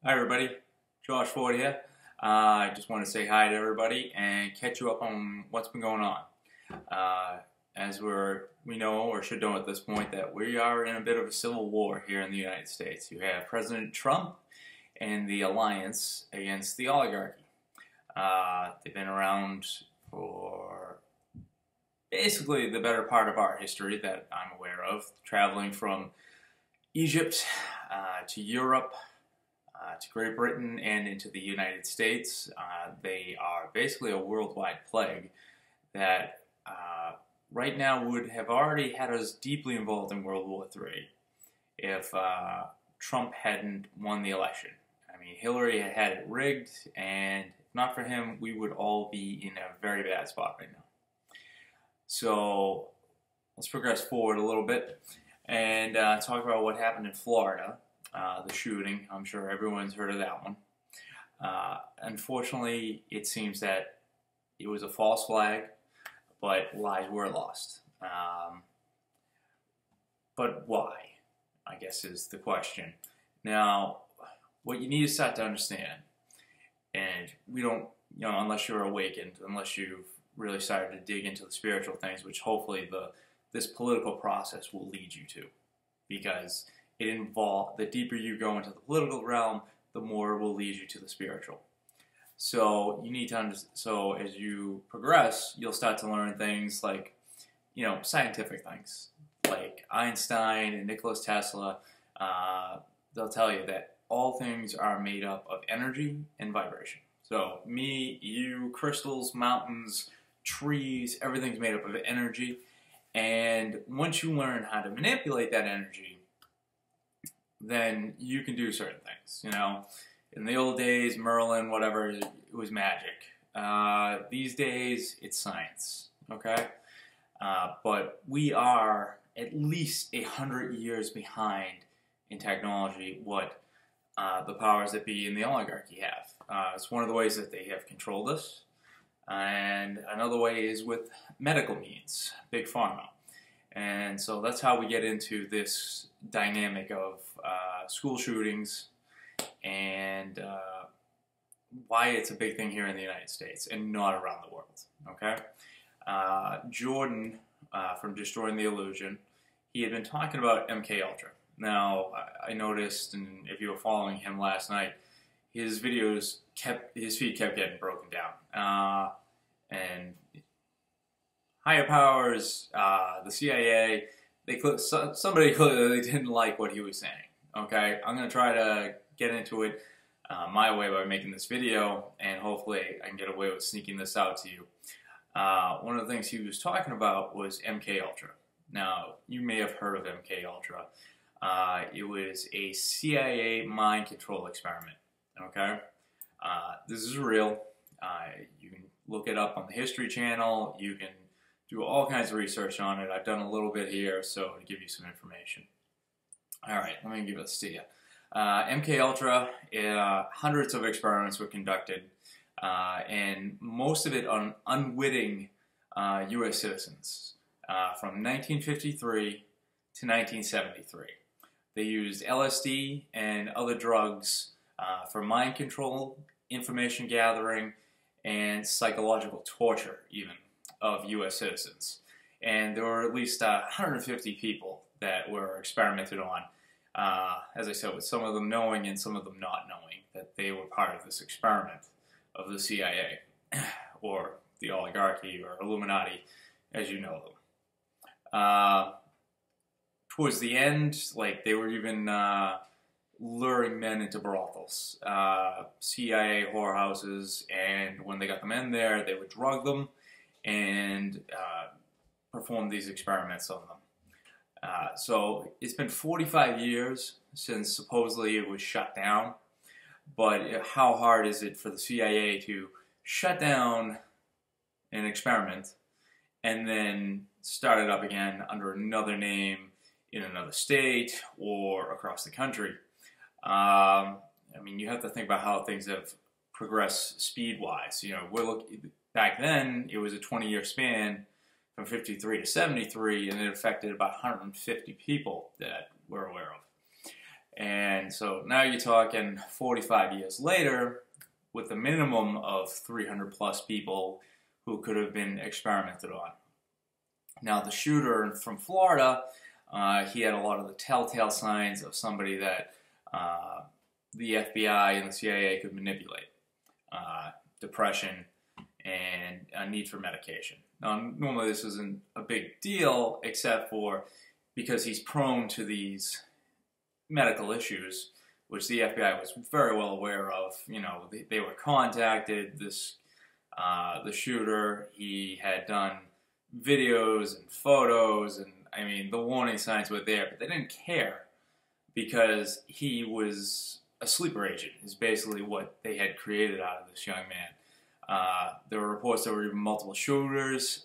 Hi everybody, Josh Ford here. I just want to say hi to everybody and catch you up on what's been going on. As we know or should know at this point that we are in a bit of a civil war here in the United States. You have President Trump and the alliance against the oligarchy. They've been around for basically the better part of our history that I'm aware of, traveling from Egypt to Europe, to Great Britain and into the United States. They are basically a worldwide plague that right now would have already had us deeply involved in World War III if Trump hadn't won the election. I mean, Hillary had it rigged, and if not for him, we would all be in a very bad spot right now. So let's progress forward a little bit and talk about what happened in Florida. The shooting, I'm sure everyone's heard of that one. Unfortunately, it seems that it was a false flag, but lives were lost. But why, I guess, is the question. Now, what you need to start to understand, and we don't, unless you're awakened, unless you've really started to dig into the spiritual things, which hopefully this political process will lead you to, because the deeper you go into the political realm, the more it will lead you to the spiritual. So you need to understand. So as you progress, you'll start to learn things like, scientific things, like Einstein and Nikola Tesla. They'll tell you that all things are made up of energy and vibration. So me, you, crystals, mountains, trees, everything's made up of energy. And once you learn how to manipulate that energy, then you can do certain things. In the old days, Merlin, whatever, it was magic. These days, it's science, okay? But we are at least 100 years behind in technology what the powers that be in the oligarchy have. It's one of the ways that they have controlled us. And another way is with medical means, big pharma. And so that's how we get into this dynamic of school shootings and why it's a big thing here in the United States and not around the world, okay? Jordan, from Destroying the Illusion, he had been talking about MK Ultra. Now, I noticed, and if you were following him last night, his feed kept getting broken down. And higher powers, the CIA, somebody clearly didn't like what he was saying. Okay, I'm going to try to get into it my way by making this video, and hopefully I can get away with sneaking this out to you. One of the things he was talking about was MK Ultra. Now, you may have heard of MK Ultra. It was a CIA mind control experiment. Okay, this is real. You can look it up on the History Channel. You can do all kinds of research on it. I've done a little bit here, so to give you some information. All right, let me give this to you. MK Ultra, hundreds of experiments were conducted, and most of it on unwitting U.S. citizens from 1953 to 1973. They used LSD and other drugs for mind control, information gathering, and psychological torture, even, of U.S. citizens. And there were at least 150 people that were experimented on, as I said, with some of them knowing and some of them not knowing that they were part of this experiment of the CIA, or the oligarchy, or Illuminati, as you know them. Towards the end, they were even luring men into brothels, CIA whorehouses, and when they got the men there, they would drug them and perform these experiments on them. So it's been 45 years since supposedly it was shut down, but how hard is it for the CIA to shut down an experiment and then start it up again under another name in another state or across the country? I mean, you have to think about how things have progressed speed-wise. Back then, it was a 20-year span from 53 to 73, and it affected about 150 people that we're aware of. And so now you're talking 45 years later with a minimum of 300 plus people who could have been experimented on. Now the shooter from Florida, he had a lot of the telltale signs of somebody that the FBI and the CIA could manipulate. Depression and a need for medication. Now normally this isn't a big deal except for because he's prone to these medical issues, which the FBI was very well aware of. You know, they were contacted. The shooter, he had done videos and photos, and I mean, the warning signs were there, but they didn't care because he was a sleeper agent, is basically what they had created out of this young man. There were reports there were even multiple shooters,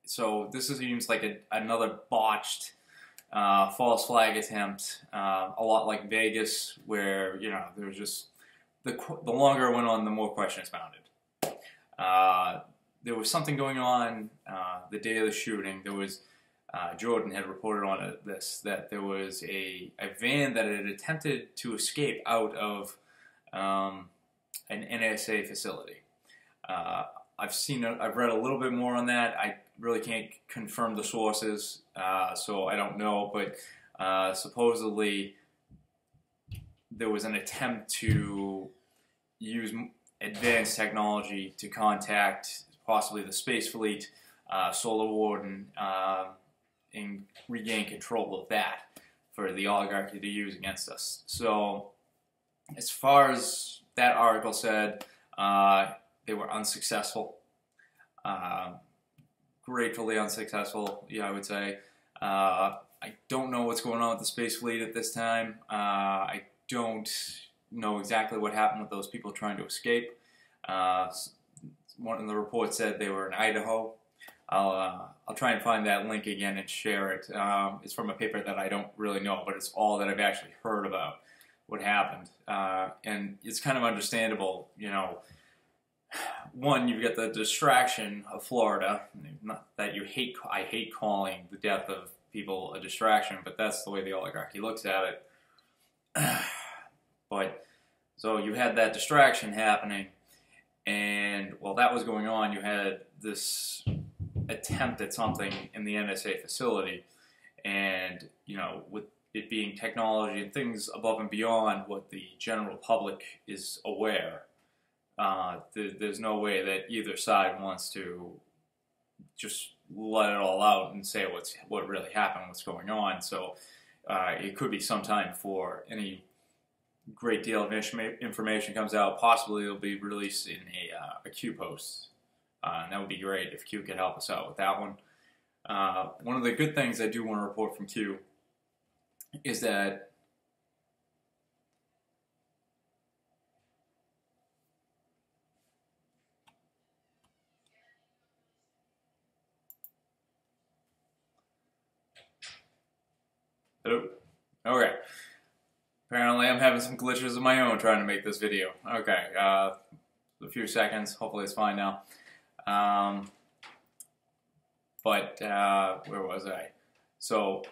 so this seems like another botched false flag attempt, a lot like Vegas, where, you know, there was just, the longer it went on, the more questions mounted. There was something going on the day of the shooting. There was, Jordan had reported on this, that there was a van that had attempted to escape out of an NSA facility. I've read a little bit more on that. I really can't confirm the sources, so I don't know, but supposedly there was an attempt to use advanced technology to contact possibly the Space Fleet, Solar Warden, and regain control of that for the oligarchy to use against us. So as far as that article said, they were unsuccessful. Gratefully unsuccessful, yeah, I would say. I don't know what's going on with the Space Fleet at this time. I don't know exactly what happened with those people trying to escape. One of the reports said they were in Idaho. I'll try and find that link again and share it. It's from a paper that I don't really know, but it's all that I've actually heard about what happened. And it's kind of understandable, you know. One, you've got the distraction of Florida. Not that I hate calling the death of people a distraction, but that's the way the oligarchy looks at it. But so you had that distraction happening, and while that was going on, you had this attempt at something in the NSA facility, and you know, with it being technology and things above and beyond what the general public is aware. There's no way that either side wants to just let it all out and say what really happened, what's going on. So it could be some time before any great deal of information comes out. Possibly it'll be released in a Q post, and that would be great if Q could help us out with that one. One of the good things I do want to report from Q is that okay. Apparently I'm having some glitches of my own trying to make this video. Okay, a few seconds. Hopefully it's fine now. Where was I? So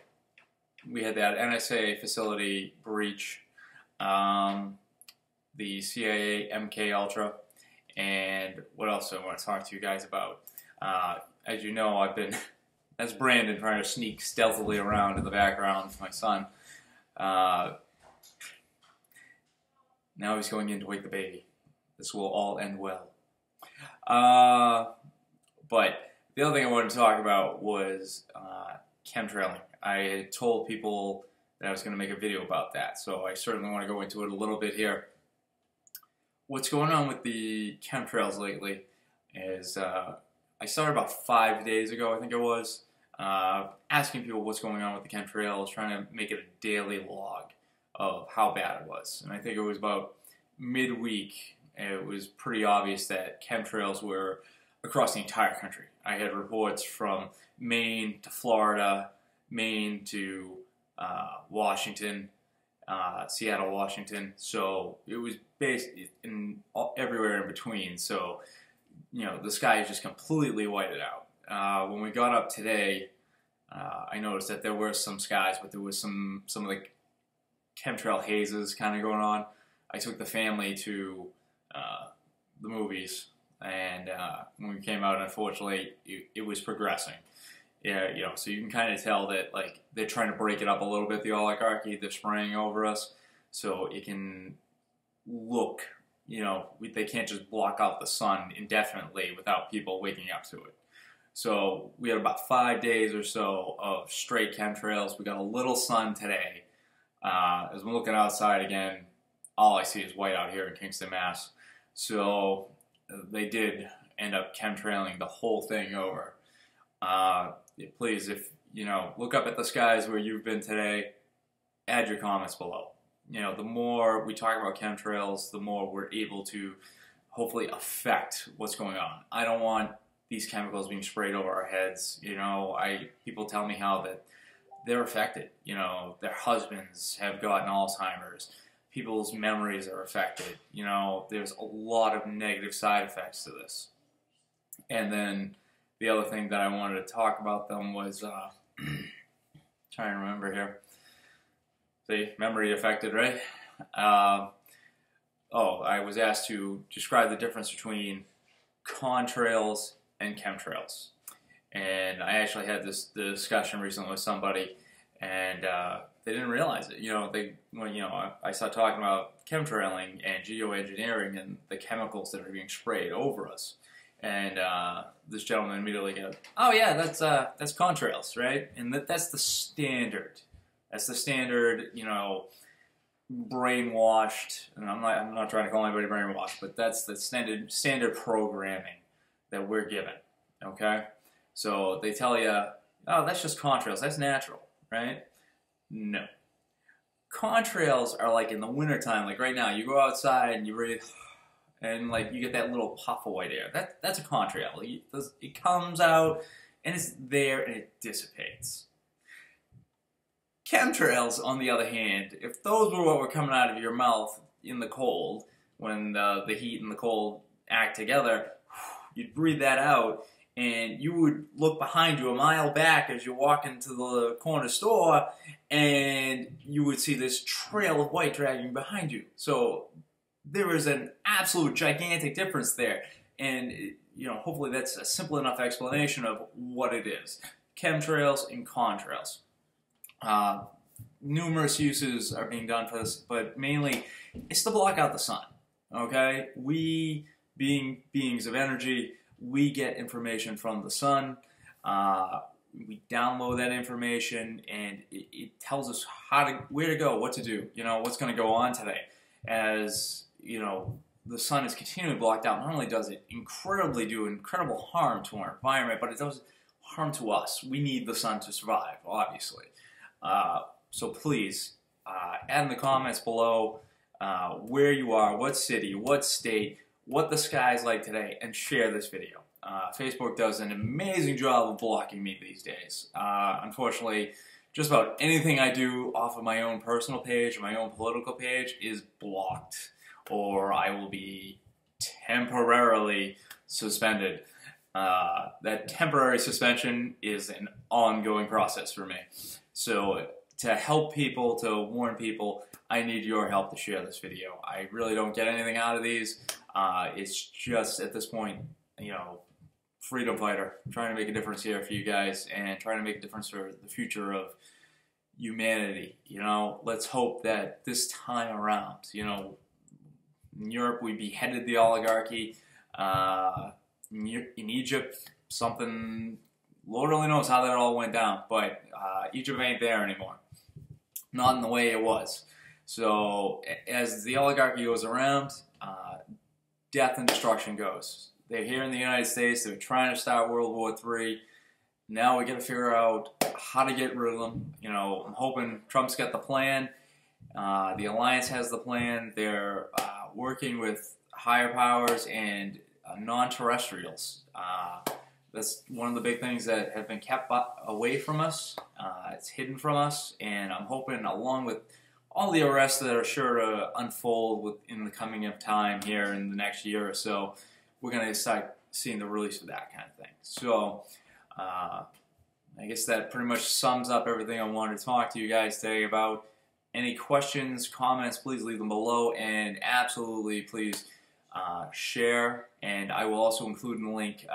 we had that NSA facility breach, the CIA MK Ultra, and what else do I want to talk to you guys about? As you know, I've been... That's Brandon trying to sneak stealthily around in the background with my son. Now he's going in to wake the baby. This will all end well. But the other thing I wanted to talk about was chemtrailing. I had told people that I was going to make a video about that, so I certainly want to go into it a little bit here. What's going on with the chemtrails lately is I started about 5 days ago, I think it was, asking people what's going on with the chemtrails, trying to make it a daily log of how bad it was. And I think it was about midweek, it was pretty obvious that chemtrails were across the entire country. I had reports from Maine to Florida, Maine to Washington, Seattle, Washington. So it was based in everywhere in between. So, you know, the sky is just completely whited out. When we got up today, I noticed that there were some skies, but there was some of the chemtrail hazes kind of going on. I took the family to the movies, and when we came out, unfortunately, it was progressing. Yeah, you know, so you can kind of tell that like they're trying to break it up a little bit. The oligarchy, they're spraying over us, so it can look, you know, they can't just block out the sun indefinitely without people waking up to it. So we had about 5 days or so of straight chemtrails. We got a little sun today. As I'm looking outside again, all I see is white out here in Kingston, Mass. So they did end up chemtrailing the whole thing over. Please, if you know, look up at the skies where you've been today. Add your comments below. You know, the more we talk about chemtrails, the more we're able to hopefully affect what's going on. I don't want these chemicals being sprayed over our heads. You know, people tell me how that they're affected. You know, their husbands have gotten Alzheimer's. People's memories are affected. You know, there's a lot of negative side effects to this. And then the other thing that I wanted to talk about them was, trying to remember here. See, memory affected, right? I was asked to describe the difference between contrails and chemtrails. And I actually had the discussion recently with somebody, and they didn't realize it. You know, I started talking about chemtrailing and geoengineering and the chemicals that are being sprayed over us. And this gentleman immediately goes, "Oh yeah, that's contrails, right?" And that's the standard. That's the standard, you know, brainwashed. And I'm not trying to call anybody brainwashed, but that's the standard programming that we're given. Okay, so they tell you, "Oh, that's just contrails. That's natural, right?" No. Contrails are like in the wintertime, like right now, you go outside and you breathe, and like you get that little puff of white air. That's a contrail. It comes out and it's there and it dissipates. Chemtrails, on the other hand, if those were what were coming out of your mouth in the cold, when the heat and the cold act together, you'd breathe that out, and you would look behind you a mile back as you walk into the corner store, and you would see this trail of white dragging behind you. So there is an absolute gigantic difference there, and you know, hopefully that's a simple enough explanation of what it is. Chemtrails and contrails. Numerous uses are being done for this, but mainly it's to block out the sun. Okay, we being beings of energy, we get information from the sun. We download that information, and it tells us where to go, what to do. You know, what's going to go on today. As you know, the sun is continually blocked out. Not only does it do incredible harm to our environment, but it does harm to us. We need the sun to survive, obviously. So please, add in the comments below where you are, what city, what state, what the sky's like today, and share this video. Facebook does an amazing job of blocking me these days. Unfortunately, just about anything I do off of my own personal page or my own political page is blocked, or I will be temporarily suspended. That temporary suspension is an ongoing process for me. So to help people, to warn people, I need your help to share this video. I really don't get anything out of these. It's just at this point, you know, freedom fighter, trying to make a difference here for you guys and trying to make a difference for the future of humanity. You know, let's hope that this time around, you know, in Europe we beheaded the oligarchy. In Egypt, something, Lord only knows how that all went down, but Egypt ain't there anymore. Not in the way it was. So as the oligarchy goes around, death and destruction goes. They're here in the United States. They're trying to start World War III. Now we got to figure out how to get rid of them. You know, I'm hoping Trump's got the plan. The alliance has the plan. They're working with higher powers and non-terrestrials. That's one of the big things that have been kept away from us. It's hidden from us, and I'm hoping, along with all the arrests that are sure to unfold in the coming of time here in the next year or so, we're going to start seeing the release of that kind of thing. So, I guess that pretty much sums up everything I wanted to talk to you guys today about. Any questions, comments, please leave them below, and absolutely please share. And I will also include in the link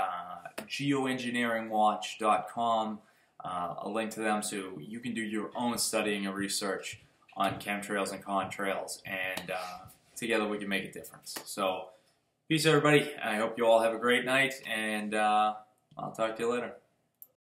geoengineeringwatch.com, a link to them so you can do your own studying and research on chemtrails and contrails, and together we can make a difference. So, peace everybody, I hope you all have a great night, and I'll talk to you later.